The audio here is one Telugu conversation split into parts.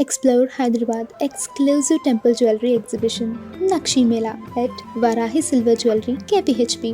Explore Hyderabad exclusive temple jewelry exhibition Nakshi Mela at Varahi Silver Jewelry KPHP.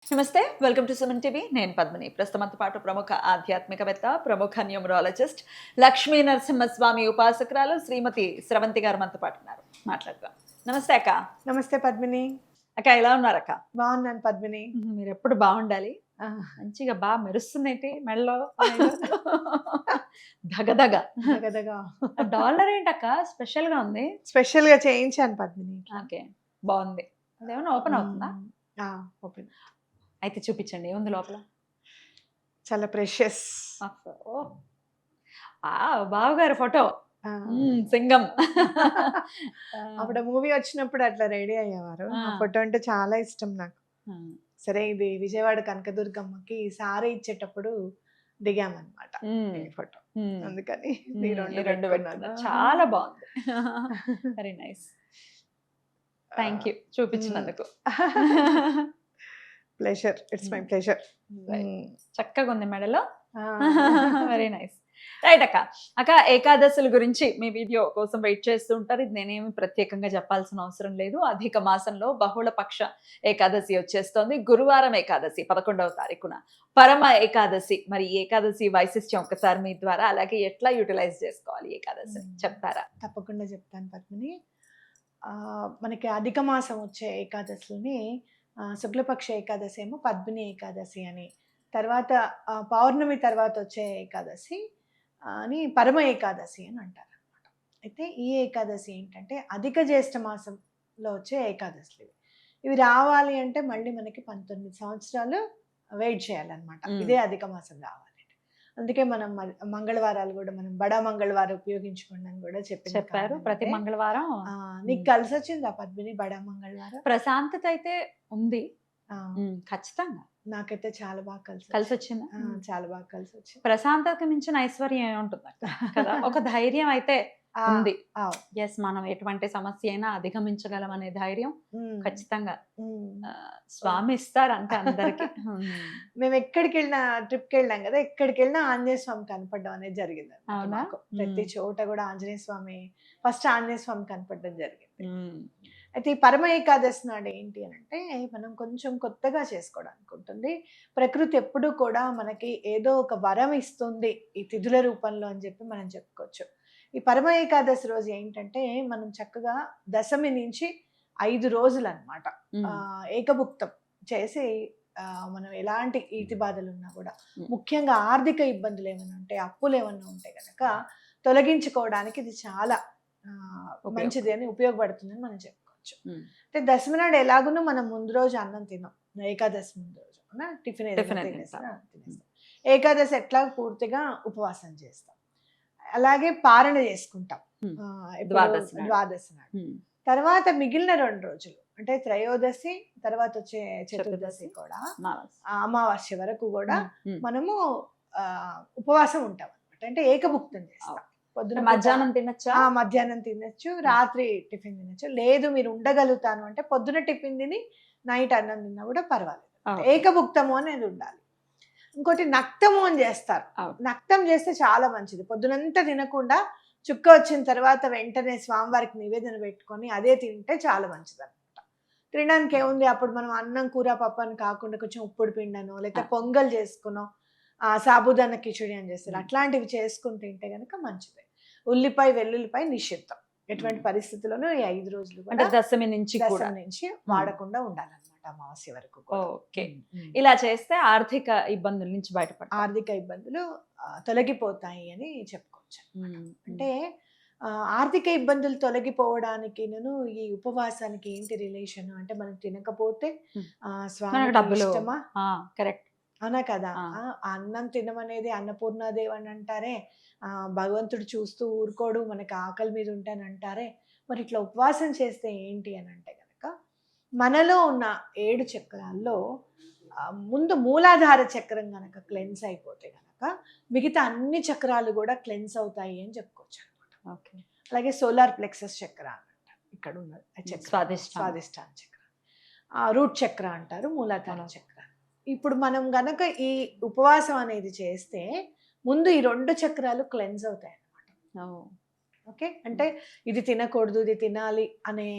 నమస్తే, వెల్కమ్ టు సుమన్ టీవీ. నేను పద్మిని. ప్రస్తుతంతో పాటు ప్రముఖ ఆధ్యాత్మికవేత్త, ప్రముఖ న్యూమరాలజిస్ట్, లక్ష్మీ నరసింహస్వామి ఉపాసకురాలు శ్రీమతి స్రవంతి గారు మనతో పాటు ఉన్నారు. మాట్లాడదాం. నమస్తే అక్క. నమస్తే పద్మిని. అక్క ఎలా ఉన్నారు అక్క? బాగున్నాను పద్మిని. మీరు ఎప్పుడు బాగుండాలి. మంచిగా బాగా మెరుస్తుందేంటి మెడలో దగదగ గదగా డాలర్ ఏంటక్క స్పెషల్ గా ఉంది? స్పెషల్ గా చేయించాను పద్మిని. ఓకే, బాగుంది. అదేమన్నా ఓపెన్ అవుతుందా? ఓపెన్ అయితే చూపించండి, ఏముంది లోపల? చాలా ప్రెషియస్. బావగారు ఫోటో, సింగం. అప్పుడు మూవీ వచ్చినప్పుడు అట్లా రెడీ అయ్యేవారు. ఆ ఫోటో అంటే చాలా ఇష్టం నాకు. సరే, ఇది విజయవాడ కనకదుర్గమ్మకి సారీ ఇచ్చేటప్పుడు దిగామన్నమాట ఈ ఫోటో. అందుకని రెండు పెట్టుకున్నా. చాలా బాగుంది. Very nice. థ్యాంక్ యూ చూపించినందుకు. Pleasure, it's my pleasure. చక్కగా ఉంది మెడలో. Very nice. రైట్ అక్క. అక్క, ఏకాదశుల గురించి మీ వీడియో కోసం వెయిట్ చేస్తూ ఉంటారు. ఇది నేనేమి ప్రత్యేకంగా చెప్పాల్సిన అవసరం లేదు. అధిక మాసంలో బహుళ పక్ష ఏకాదశి వచ్చేస్తోంది. గురువారం ఏకాదశి 11వ తారీఖున పరమ ఏకాదశి. మరి ఈ ఏకాదశి వైశిష్ట్యం ఒకసారి మీ ద్వారా, అలాగే ఎట్లా యూటిలైజ్ చేసుకోవాలి ఏకాదశి చెప్తారా? తప్పకుండా చెప్తాను పద్మిని. మనకి అధిక మాసం వచ్చే ఏకాదశిని శుక్లపక్ష ఏకాదశి ఏమో పద్మిని ఏకాదశి అని, తర్వాత పౌర్ణమి తర్వాత వచ్చే ఏకాదశి అని పరమ ఏకాదశి అని అంటారు అనమాట. అయితే ఈ ఏకాదశి ఏంటంటే అధిక జ్యేష్ఠ మాసంలో వచ్చే ఏకాదశులు. ఇవి రావాలి అంటే మళ్ళీ మనకి 19 సంవత్సరాలు వెయిట్ చేయాలన్నమాట. ఇదే అధిక మాసం రావాలి. అందుకే మనం మంగళవారాలు కూడా మనం బడా మంగళవారం ఉపయోగించుకోండి అని కూడా చెప్పారు. ప్రతి మంగళవారం నీకు కలిసి వచ్చిందా పద్మిని బడా మంగళవారం? ప్రశాంతత అయితే ఉంది ఖచ్చితంగా. నాకైతే చాలా బాగా కలిసి వచ్చింది. చాలా బాగా కలిసి వచ్చింది. ప్రశాంతతకు మించిన ఐశ్వర్యం ఏముంటుంది కదా. ఒక ధైర్యం అయితే ఉంది. ఎస్, మనం ఎటువంటి సమస్య అయినా అధిగమించగలం అనే ధైర్యం ఖచ్చితంగా స్వామి ఇస్తారు అంటే అందరికి. మేము ఎక్కడికి వెళ్ళినా, ట్రిప్కి వెళ్ళాం కదా, ఎక్కడికి వెళ్ళినా ఆంజనేయ స్వామి కనపడడం అనేది జరిగింది. ప్రతి చోట కూడా ఆంజనేయ స్వామి, ఫస్ట్ ఆంజనేయ స్వామి కనపడడం జరిగింది. అయితే ఈ పరమ ఏకాదశి నాడు ఏంటి అని అంటే మనం కొంచెం కొత్తగా చేసుకోవడానికి ఉంటుంది. ప్రకృతి ఎప్పుడూ కూడా మనకి ఏదో ఒక వరం ఇస్తుంది ఈ తిథుల రూపంలో అని చెప్పి మనం చెప్పుకోవచ్చు. ఈ పరమ ఏకాదశి రోజు ఏంటంటే మనం చక్కగా దశమి నుంచి 5 రోజులు అన్నమాట ఏకభుక్తం చేసి మనం ఎలాంటి ఈతి బాధలు ఉన్నా కూడా, ముఖ్యంగా ఆర్థిక ఇబ్బందులు ఏమైనా ఉంటే, అప్పులు ఏమైనా ఉంటే కనుక తొలగించుకోవడానికి ఇది చాలా మంచిది అని ఉపయోగపడుతుందని మనం చెప్పుకోవచ్చు. అంటే దశమి నాడు ఎలాగునో మనం ముందు రోజు అన్నం తిన్నాం, ఏకాదశి ముందు రోజు టిఫిన్ తినేస్తాం. ఏకాదశి ఎట్లా పూర్తిగా ఉపవాసం చేస్తాం, అలాగే పారణ చేసుకుంటాం ద్వాదశి నాడు. తర్వాత మిగిలిన 2 రోజులు అంటే త్రయోదశి తర్వాత వచ్చే చతుర్దశి కూడా అమావాస్య వరకు కూడా మనము ఉపవాసం ఉంటాం అనమాట. అంటే ఏకభుక్తం చేస్తాం. పొద్దున మధ్యాహ్నం తినచ్చా? మధ్యాహ్నం తినచ్చు, రాత్రి టిఫిన్ తినచ్చు. లేదు మీరు ఉండగలుగుతాను అంటే పొద్దున టిఫిన్ తిని నైట్ అన్నం తిన్నా కూడా పర్వాలేదు. ఏకభుక్తము అనేది ఉండాలి. ఇంకోటి నక్తము అని చేస్తారు. నక్తం చేస్తే చాలా మంచిది. పొద్దునంతా తినకుండా చుక్క వచ్చిన తర్వాత వెంటనే స్వామివారికి నివేదన పెట్టుకొని అదే తింటే చాలా మంచిది అనమాట. తినడానికి ఏముంది, అప్పుడు మనం అన్నం కూర పప్పు అని కాకుండా కొంచెం ఉప్పుడు పిండనో లేకపోతే పొంగల్ చేసుకునో సాబుదానా కిచడి అని చేస్తారు. అట్లాంటివి చేసుకుని తింటే కనుక మంచిది. ఉల్లిపాయ వెల్లుల్లిపాయ నిషిద్ధం. ఎటువంటి పరిస్థితుల్లోనూ ఈ 5 రోజులు అంటే దశమి నుంచి వాడకుండా ఉండాలన్నమాట, అమావాస్య వరకు. ఓకే, ఇలా చేస్తే ఆర్థిక ఇబ్బందుల నుంచి బయటపడ ఆర్థిక ఇబ్బందులు తొలగిపోతాయి అని చెప్పుకోవచ్చు. అంటే ఆర్థిక ఇబ్బందులు తొలగిపోవడానికి నేను ఈ ఉపవాసానికి ఏంటి రిలేషన్ అంటే, మనం తినకపోతే స్వామి ఇష్టమా? కరెక్ట్ అవునా కదా. అన్నం తినమనేది అన్నపూర్ణాదేవి అని అంటారే, భగవంతుడు చూస్తూ ఊరుకోడు, మనకి ఆకలి మీద ఉంటాను అంటారే. మరి ఇట్లా ఉపవాసం చేస్తే ఏంటి అని అంటే కనుక, మనలో ఉన్న 7 చక్రాల్లో ముందు మూలాధార చక్రం కనుక క్లెన్స్ అయిపోతే కనుక మిగతా అన్ని చక్రాలు కూడా క్లెన్స్ అవుతాయి అని చెప్పుకోవచ్చు అనమాట. అలాగే సోలార్ ప్లెక్సస్ చక్ర అంట, ఇక్కడ ఉన్నది స్వాదిష్టాన చక్ర, రూట్ చక్ర అంటారు, మూలాధార చక్ర. ఇప్పుడు మనం గనక ఈ ఉపవాసం అనేది చేస్తే ముందు ఈ 2 చక్రాలు క్లెన్స్ అవుతాయి అన్నమాట. ఓకే, అంటే ఇది తినకూడదు ఇది తినాలి అనే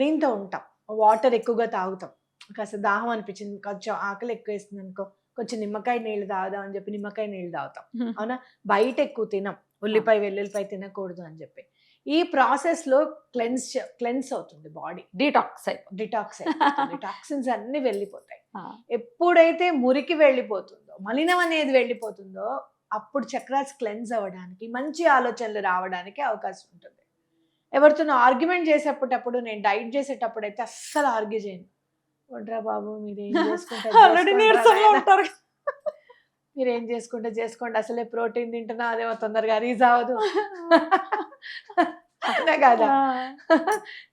దీంతో ఉంటాం. వాటర్ ఎక్కువగా తాగుతాం, కాస్త దాహం అనిపించింది, కొంచెం ఆకలి ఎక్కువ వేస్తుంది అనుకో, కొంచెం నిమ్మకాయ నీళ్ళు తాగుదాం అని చెప్పి నిమ్మకాయ నీళ్ళు తాగుతాం. అవునా, బయట ఎక్కువ తినం, ఉల్లిపాయ వెల్లుల్లిపాయ తినకూడదు అని చెప్పి. ఈ ప్రాసెస్ లో క్లెన్స్ అవుతుంది బాడీ, డిటాక్స్ అయిపోతుంది, టాక్సిన్స్ అన్ని వెళ్ళిపోతాయి. ఎప్పుడైతే మురికి వెళ్ళిపోతుందో, మలినం అనేది వెళ్ళిపోతుందో, అప్పుడు చక్రాస్ క్లెన్స్ అవ్వడానికి, మంచి ఆలోచనలు రావడానికి అవకాశం ఉంటుంది. ఎవరితో ఆర్గ్యుమెంట్ చేసేటప్పుడు, నేను డైట్ చేసేటప్పుడు అయితే అస్సలు ఆర్గ్యూ చేయను. వడ్రా బాబు మీరేం మీరేం చేసుకుంటే చేసుకోండి, అసలే ప్రోటీన్ తింటున్నా, అదేమో తొందరగా రీజ్ అవ్వదు అవునా కదా.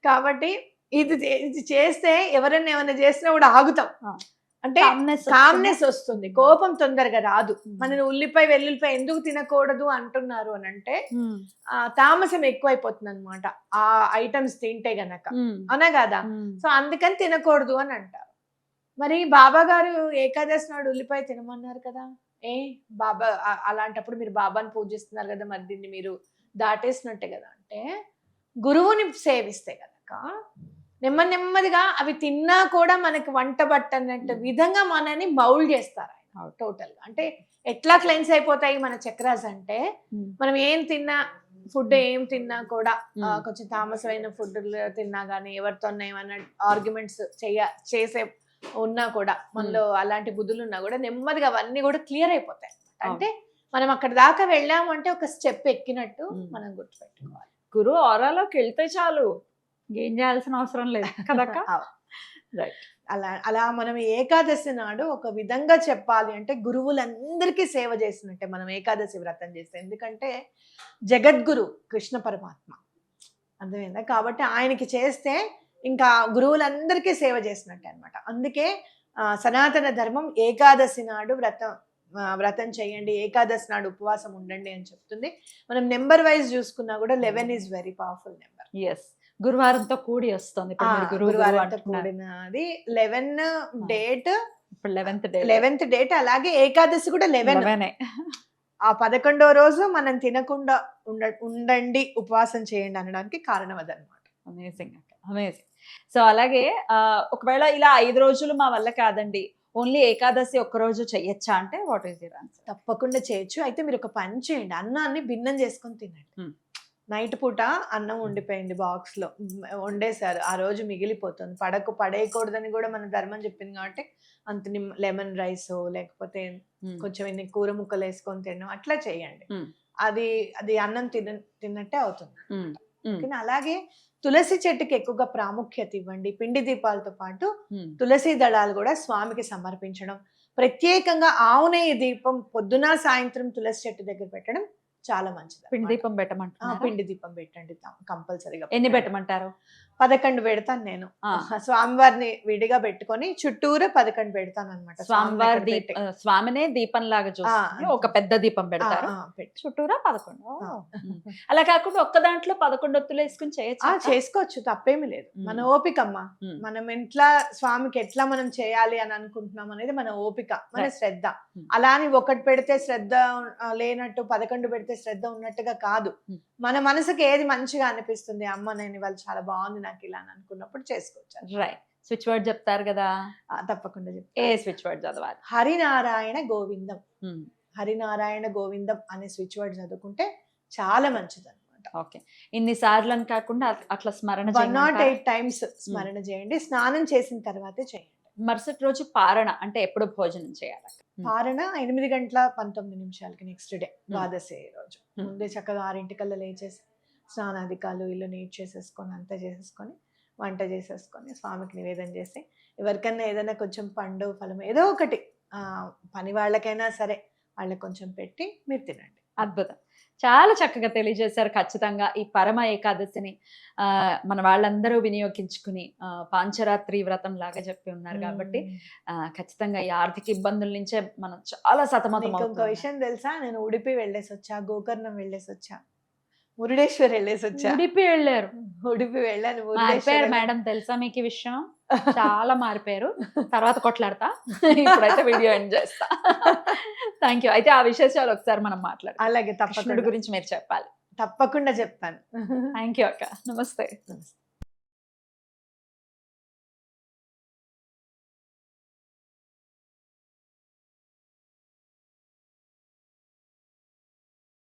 కాబట్టి ఇది చేస్తే ఎవరైనా ఏమైనా చేసినా కూడా ఆగుతాం, అంటే కామ్నెస్ వస్తుంది, కోపం తొందరగా రాదు. మన ఉల్లిపాయ వెల్లుల్లిపాయ ఎందుకు తినకూడదు అంటున్నారు అని అంటే తామసం ఎక్కువైపోతుంది అనమాట ఆ ఐటమ్స్ తింటే గనక, అవునా కదా. సో అందుకని తినకూడదు అని అంటారు. మరి బాబా గారు ఏకాదశి నాడు ఉల్లిపాయ తినమన్నారు కదా, బాబా అలాంటప్పుడు మీరు బాబాని పూజిస్తున్నారు కదా, మరి దీన్ని మీరు దాటేసినట్టే కదా. అంటే గురువుని సేవిస్తే కనుక నెమ్మదిగా అవి తిన్నా కూడా మనకి వంట బట్టన్నట్టు విధంగా మనని మౌల్డ్ చేస్తారు ఆయన టోటల్ గా. అంటే ఎట్లా క్లెన్స్ అయిపోతాయి మన చక్రాస్ అంటే, మనం ఏం తిన్నా, ఫుడ్ ఏం తిన్నా కూడా, కొంచెం తామసమైన ఫుడ్ తిన్నా గానీ, ఎవరితో ఏమన్నా ఆర్గ్యుమెంట్స్ చేసే ఉన్నా కూడా, మనలో అలాంటి బుద్ధులు ఉన్నా కూడా నెమ్మదిగా అవన్నీ కూడా క్లియర్ అయిపోతాయి. అంటే మనం అక్కడ దాకా వెళ్ళాము అంటే ఒక స్టెప్ ఎక్కినట్టు మనం గుర్తుపెట్టుకోవాలి. గురువు ఆరాలోకి వెళ్తే చాలు, ఏం చేయాల్సిన అవసరం లేదు కదక్క. రైట్. అలా మనం ఏకాదశి నాడు ఒక విధంగా చెప్పాలి అంటే గురువులందరికీ సేవ చేసినట్టే మనం ఏకాదశి వ్రతం చేస్తే. ఎందుకంటే జగద్గురు కృష్ణ పరమాత్మ, అర్థమైందా. కాబట్టి ఆయనకి చేస్తే ఇంకా గురువులందరికీ సేవ చేసినట్టే అనమాట. అందుకే సనాతన ధర్మం ఏకాదశి నాడు వ్రతం చేయండి, ఏకాదశి నాడు ఉపవాసం ఉండండి అని చెప్తుంది. మనం నెంబర్ వైజ్ చూసుకున్నా కూడా 11 is very powerful number. Yes, గురువారంతో కూడి వస్తుంది. గురువారంతో కూడినది 11 డేట్, ఇప్పుడు 11th డేట్. అలాగే ఏకాదశి కూడా 11. ఆ 11వ రోజు మనం తినకుండా ఉండండి, ఉపవాసం చేయండి అనడానికి కారణం అదనమాట. Amazing amazing. సో అలాగే ఒకవేళ ఇలా 5 రోజులు మా వల్ల కాదండి, ఓన్లీ ఏకాదశి ఒక్క రోజు చెయ్యొచ్చా అంటే వాట్ ఈస్ యువర్ ఆన్సర్? తప్పకుండా చేయొచ్చు. అయితే మీరు ఒక పని చేయండి, అన్నాన్ని భిన్నం చేసుకొని తినండి. నైట్ పూట అన్నం ఉండిపోయింది, బాక్స్ లో వండేశారు, ఆ రోజు మిగిలిపోతుంది, పడేయకూడదని కూడా మన ధర్మం చెప్పింది కాబట్టి అంత లెమన్ రైస్ లేకపోతే కొంచెం ఇన్ని కూర ముక్కలు వేసుకొని తినడం అట్లా చేయండి. అది అన్నం తిన్నట్టే అవుతుంది. అలాగే తులసి చెట్టుకి ఎక్కువగా ప్రాముఖ్యత ఇవ్వండి. పిండి దీపాలతో పాటు తులసి దళాలు కూడా స్వామికి సమర్పించడం, ప్రత్యేకంగా ఆవు నెయ్యి దీపం పొద్దున సాయంత్రం తులసి చెట్టు దగ్గర పెట్టడం చాలా మంచిది. పిండి దీపం పెట్టమంటారు? పిండి దీపం పెట్టండి కంపల్సరీగా. ఎన్ని పెట్టమంటారు? 11 పెడతాను నేను. స్వామివారిని విడిగా పెట్టుకొని చుట్టూరా 11 పెడతాను అనమాట. స్వామినే దీపం లాగా చూసి ఒక పెద్ద దీపం పెడతారు, చుట్టూరా 11. అలా కాకుండా ఒక్క దాంట్లో 11 ఒత్తులు వేసుకుని చేసుకోవచ్చు, తప్పేమి లేదు. మన ఓపికమ్మా, మనం ఎట్లా స్వామికి ఎట్లా మనం చేయాలి అని అనుకుంటున్నాం అనేది మన ఓపిక, మన శ్రద్ధ. అలా అని ఒకటి పెడితే శ్రద్ధ లేనట్టు 11 పెడితే శ్రద్ధ ఉన్నట్టుగా కాదు. మన మనసుకి ఏది మంచిగా అనిపిస్తుంది, అమ్మ నేను ఇవాళ చాలా బాగుంది నాకు ఇలా అని అనుకున్నప్పుడు చేసుకోవచ్చు. రైట్. స్విచ్ వర్డ్ చెప్తారు కదా? తప్పకుండా చెప్తాను. ఏ స్విచ్ వర్డ్ చదవాలి? హరినారాయణ గోవిందం. హరినారాయణ గోవిందం అనే స్విచ్ వర్డ్ చదువుకుంటే చాలా మంచిది అనమాట. ఓకే, ఇన్ని సార్లు అని కాకుండా అట్లా స్మరణ 108 times స్మరణ చేయండి. స్నానం చేసిన తర్వాతే చేయండి. మరుసటి రోజు పారణ అంటే ఎప్పుడు భోజనం చేయాలి? పారణ 8:19 నెక్స్ట్ డే ద్వాదశి రోజు ముందే చక్కగా 6 లేచేసి స్నానాధికాలు ఇల్లు నీట్ చేసేసుకొని అంతా చేసేసుకొని వంట చేసేసుకొని స్వామికి నివేదన చేసి, ఎవరికైనా ఏదైనా కొంచెం పండు ఫలం ఏదో ఒకటి పని వాళ్ళకైనా సరే వాళ్ళకి కొంచెం పెట్టి మీరు తినండి. అద్భుతం, చాలా చక్కగా తెలియజేశారు. ఖచ్చితంగా ఈ పరమ ఏకాదశిని మన వాళ్ళందరూ వినియోగించుకుని పాంచరాత్రి వ్రతం లాగా చెప్పి ఉన్నారు కాబట్టి ఖచ్చితంగా ఈ ఆర్థిక ఇబ్బందుల నుంచే మనం చాలా సతమతం. ఇంకొక విషయం తెలుసా, నేను ఉడిపి వెళ్ళేసి వచ్చా, గోకర్ణం వెళ్ళేసి వచ్చా, మురుడేశ్వర్ వెళ్ళేసి వచ్చా. ఉడిపి వెళ్ళారు? ఉడిపి వెళ్ళాను. మేడం తెలుసా మీకు ఈ విషయం? చాలా మారిపోయారు. తర్వాత కొట్లాడతా, ఇప్పుడైతే వీడియో ఎండ్ చేస్తా. Thank you. అయితే ఆ విశేషాలు ఒకసారి మనం మాట్లాడదాం. అలాగే కృష్ణుడి తప్పకుండా గురించి మీరు చెప్పాలి. తప్పకుండా చెప్తాను. థ్యాంక్ యూ అక్క. నమస్తే. నమస్తే.